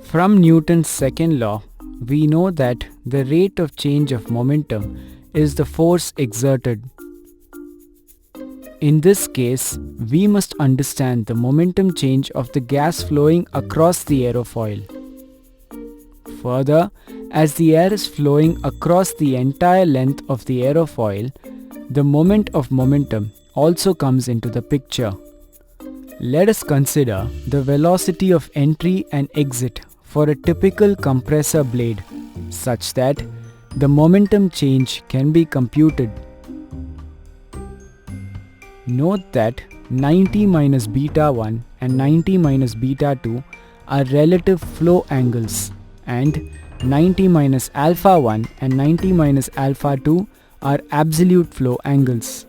From Newton's second law, we know that the rate of change of momentum is the force exerted. In this case, we must understand the momentum change of the gas flowing across the aerofoil. Further, as the air is flowing across the entire length of the aerofoil, the moment of momentum also comes into the picture. Let us consider the velocity of entry and exit for a typical compressor blade such that the momentum change can be computed. Note that 90 minus beta 1 and 90 minus beta 2 are relative flow angles, and 90 minus alpha 1 and 90 minus alpha 2 are absolute flow angles.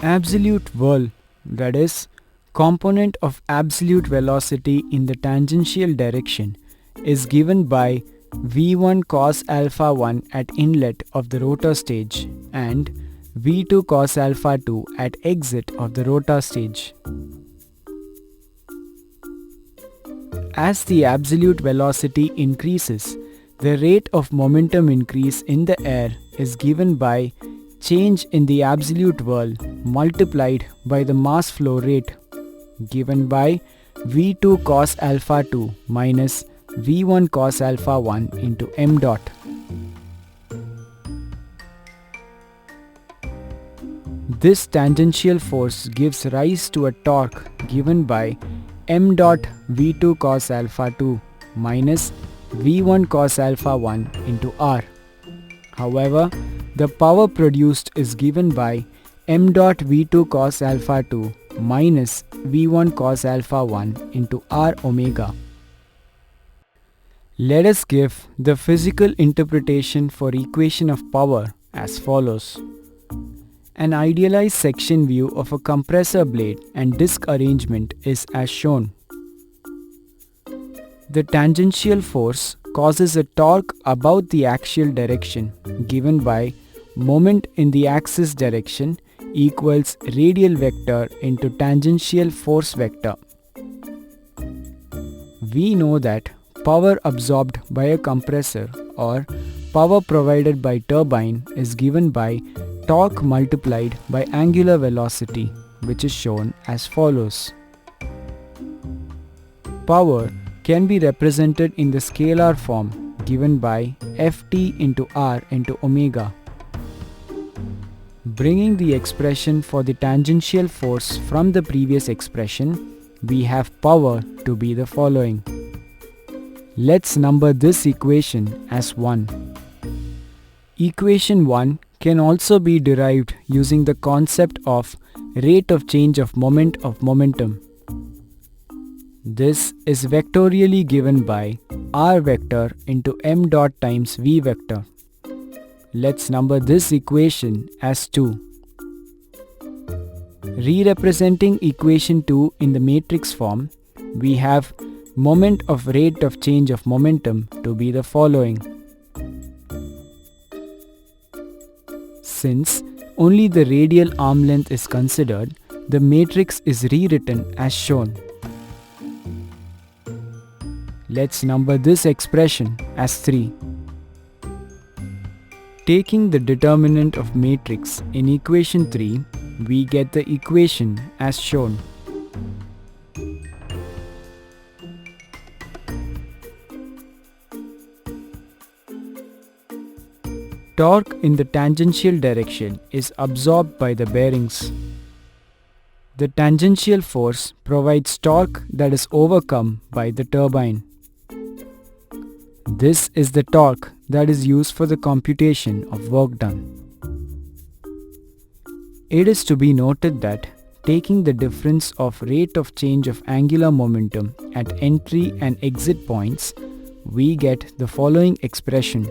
Absolute whirl, that is, component of absolute velocity in the tangential direction, is given by v1 cos alpha 1 at inlet of the rotor stage and v2 cos alpha 2 at exit of the rotor stage. As the absolute velocity increases, the rate of momentum increase in the air is given by change in the absolute whirl multiplied by the mass flow rate, given by v2 cos alpha 2 minus v1 cos alpha 1 into m dot. This tangential force gives rise to a torque given by m dot v2 cos alpha 2 minus v1 cos alpha 1 into r. However, the power produced is given by m dot v2 cos alpha 2 minus v1 cos alpha 1 into r omega. Let us give the physical interpretation for equation of power as follows. An idealized section view of a compressor blade and disc arrangement is as shown. The tangential force causes a torque about the axial direction given by moment in the axis direction equals radial vector into tangential force vector. We know that power absorbed by a compressor or power provided by turbine is given by torque multiplied by angular velocity, which is shown as follows. Power can be represented in the scalar form given by Ft into r into omega. Bringing the expression for the tangential force from the previous expression, we have power to be the following. Let's number this equation as 1. Equation 1 can also be derived using the concept of rate of change of moment of momentum. This is vectorially given by r vector into m dot times v vector. Let's number this equation as 2. Re-representing equation 2 in the matrix form, we have moment of rate of change of momentum to be the following. Since only the radial arm length is considered, the matrix is rewritten as shown. Let's number this expression as 3. Taking the determinant of matrix in equation 3, we get the equation as shown. Torque in the tangential direction is absorbed by the bearings. The tangential force provides torque that is overcome by the turbine. This is the torque that is used for the computation of work done. It is to be noted that taking the difference of rate of change of angular momentum at entry and exit points, we get the following expression.